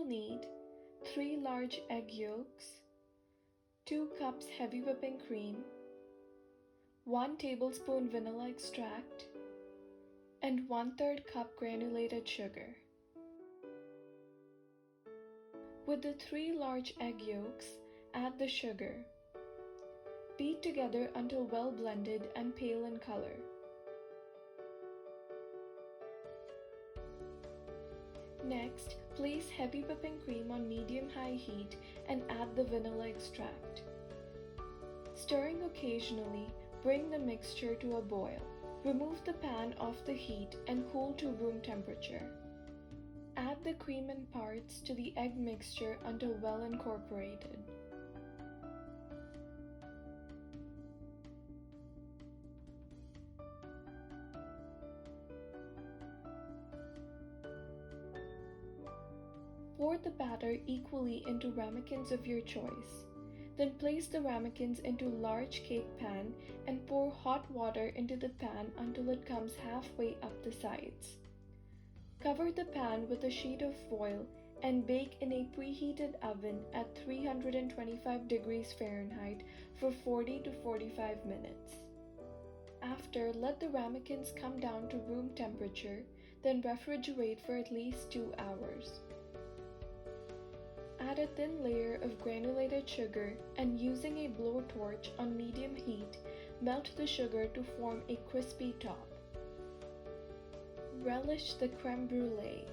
need 3 large egg yolks, 2 cups heavy whipping cream, 1 tablespoon vanilla extract, and 1/3 cup granulated sugar. With the 3 large egg yolks, add the sugar. Beat together until well blended and pale in color. Next, place heavy whipping cream on medium-high heat and add the vanilla extract. Stirring occasionally, bring the mixture to a boil. Remove the pan off the heat and cool to room temperature. Add the cream in parts to the egg mixture until well incorporated. Pour the batter equally into ramekins of your choice. Then place the ramekins into a large cake pan and pour hot water into the pan until it comes halfway up the sides. Cover the pan with a sheet of foil and bake in a preheated oven at 325 degrees Fahrenheit for 40 to 45 minutes. After, let the ramekins come down to room temperature, then refrigerate for at least 2 hours. Add a thin layer of granulated sugar and using a blowtorch on medium heat, melt the sugar to form a crispy top. Relish the creme brulee.